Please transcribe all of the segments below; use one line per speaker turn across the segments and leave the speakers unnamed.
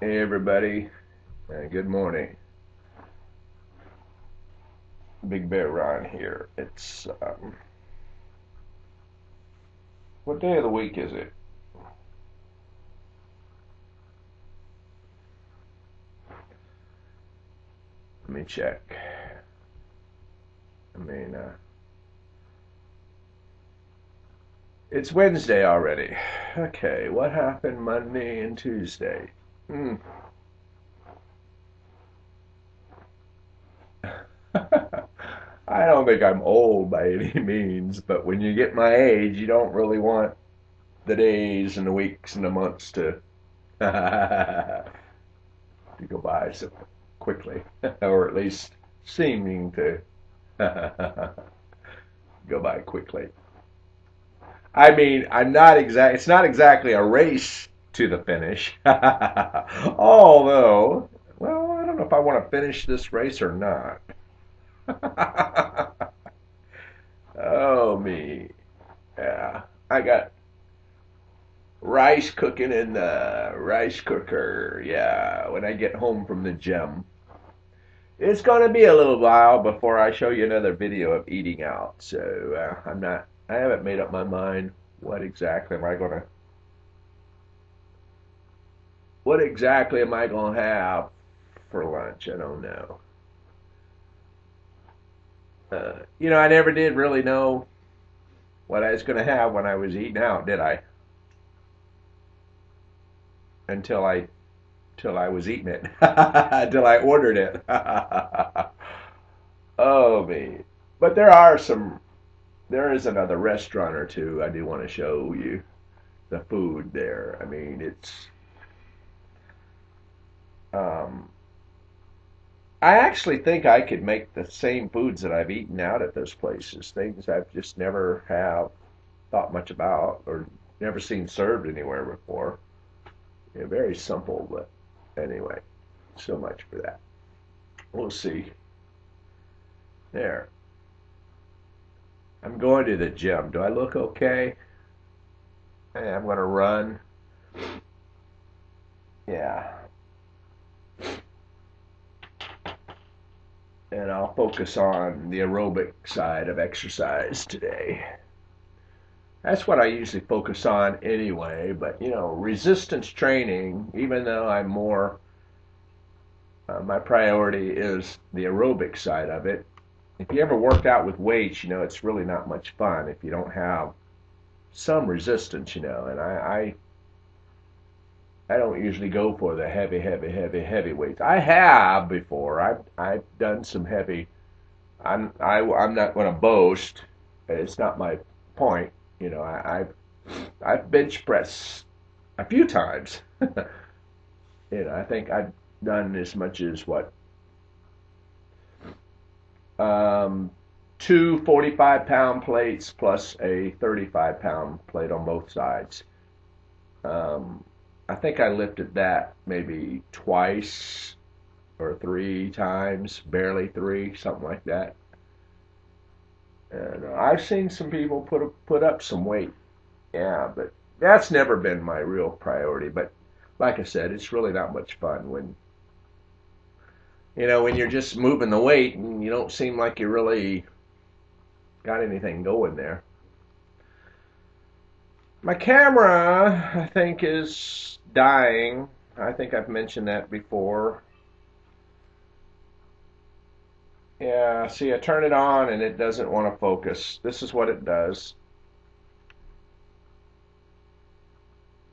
Hey everybody, good morning. Big Bear Ron here. It's what day of the week is it? Let me check. I mean, it's Wednesday already. Okay, what happened Monday and Tuesday? Hmm. I don't think I'm old by any means, but when you get my age, you don't really want the days and the weeks and the months to to go by so quickly, or at least seeming to go by quickly. I mean, I'm not exact. It's not exactly a race to the finish. Although, well, I don't know if I want to finish this race or not. Oh me, yeah. I got rice cooking in the rice cooker. Yeah, when I get home from the gym. It's going to be a little while before I show you another video of eating out. So I'm not. I haven't made up my mind. What exactly am I going to? What exactly am I going to have for lunch? I don't know. I never did really know what I was going to have when I was eating out, did I? Until I, till I was eating it, until I ordered it. Oh me! But there are some. There is another restaurant or two I do want to show you the food there. I mean, it's. Um, I actually think I could make the same foods that I've eaten out at those places. Things I've just never have thought much about or never seen served anywhere before. Yeah, very simple, but anyway, so much for that. We'll see. There. I'm going to the gym. Do I look okay? Hey, I'm going to run. Yeah. And I'll focus on the aerobic side of exercise today. That's what I usually focus on anyway, but resistance training, even though I'm more, my priority is the aerobic side of it. If you ever worked out with weights, it's really not much fun if you don't have some resistance, and I don't usually go for the heavy weights. I have before. I've done some heavy. I'm not going to boast. It's not my point. I've bench pressed a few times. I think I've done as much as what, um, two 45-pound plates plus a 35-pound plate on both sides. Um, I think I lifted that maybe twice or three times, barely three, something like that. And I've seen some people put up some weight. Yeah, but that's never been my real priority. But like I said, it's really not much fun when you're just moving the weight and you don't seem like you really got anything going there. My camera, I think, is dying. I think I've mentioned that before. Yeah, see, I turn it on and it doesn't want to focus. This is what it does.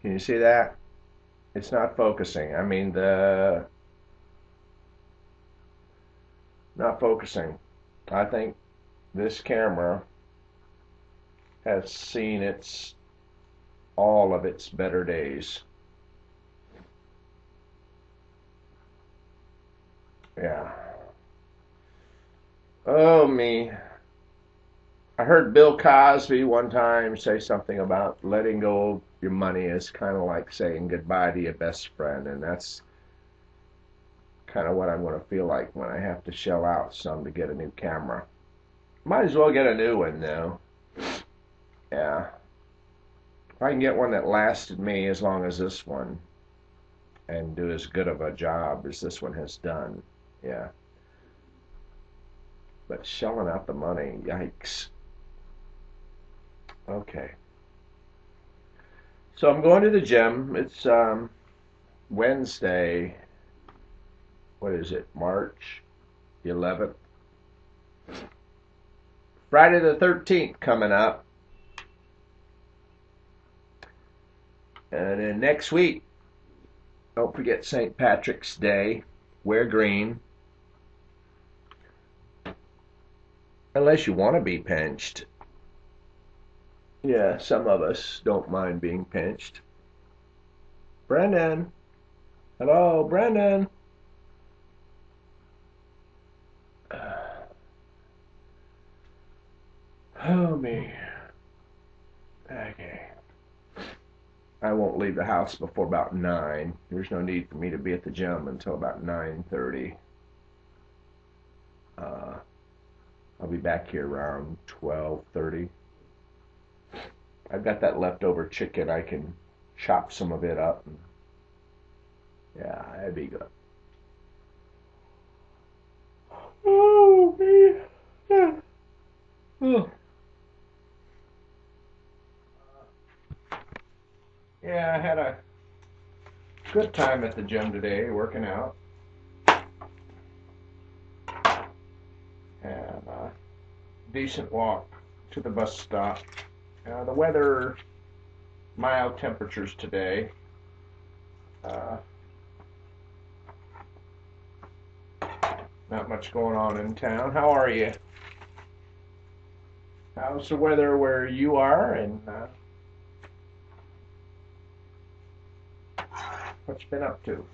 Can you see that? It's not focusing. I mean, the not focusing. I think this camera has seen its all of its better days. Yeah. Oh me. I heard Bill Cosby one time say something about letting go of your money is kind of like saying goodbye to your best friend, and that's kind of what I'm going to feel like when I have to shell out some to get a new camera. Might as well get a new one though. Yeah. If I can get one that lasted me as long as this one, and do as good of a job as this one has done. Yeah. But shelling out the money, yikes. Okay. So I'm going to the gym. It's Wednesday. What is it? March 11th. Friday the 13th coming up. And then next week, don't forget St. Patrick's Day. Wear green. Unless you want to be pinched. Yeah, some of us don't mind being pinched. Brendan. Hello, Brendan. Oh, me. Okay. I won't leave the house before about 9. There's no need for me to be at the gym until about 9:30. I'll be back here around 12:30. I've got that leftover chicken. I can chop some of it up. And, yeah, that'd be good. Oh, man. Yeah. Oh. Yeah, I had a good time at the gym today, working out. And a decent walk to the bus stop. The weather, mild temperatures today. Not much going on in town. How are you? How's the weather where you are? And what you been up to?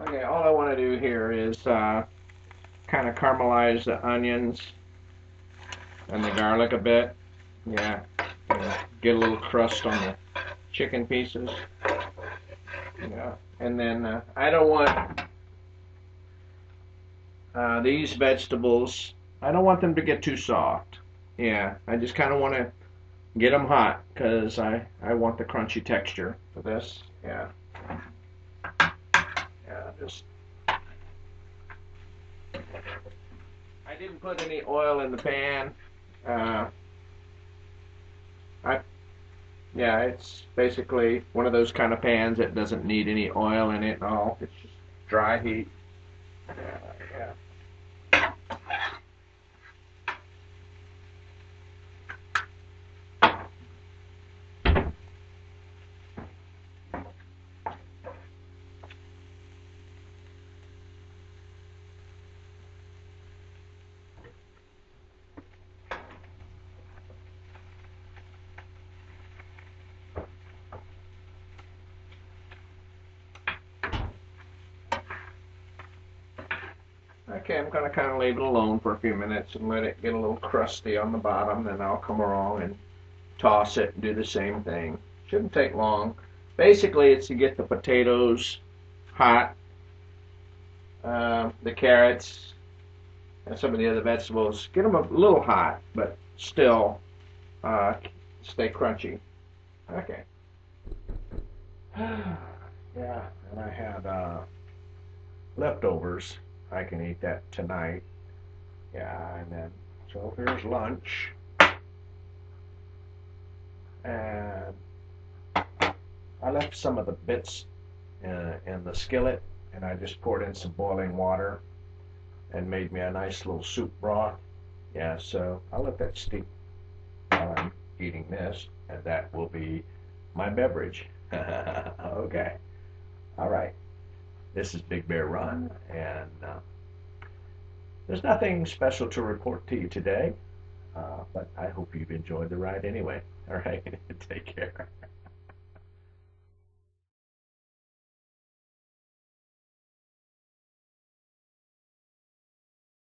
Okay, all I want to do here is kind of caramelize the onions and the garlic a bit. Yeah, and get a little crust on the chicken pieces. Yeah, and then I don't want these vegetables, I don't want them to get too soft. Yeah, I just kind of want to get them hot because I want the crunchy texture for this. Yeah. Yeah, just I didn't put any oil in the pan. Yeah, it's basically one of those kind of pans that doesn't need any oil in it at all. It's just dry heat. Yeah. Okay, I'm going to kind of leave it alone for a few minutes and let it get a little crusty on the bottom. Then I'll come along and toss it and do the same thing. Shouldn't take long. Basically, it's to get the potatoes hot, the carrots, and some of the other vegetables. Get them a little hot, but still uh, stay crunchy. Okay. Yeah, and I had leftovers. I can eat that tonight. Yeah, and then so here's lunch, and I left some of the bits in the skillet, and I just poured in some boiling water and made me a nice little soup broth. Yeah, so I'll let that steep while I'm eating this, and that will be my beverage. Okay, all right. This is Big Bear Run, and there's nothing special to report to you today, but I hope you've enjoyed the ride anyway. All right, take care.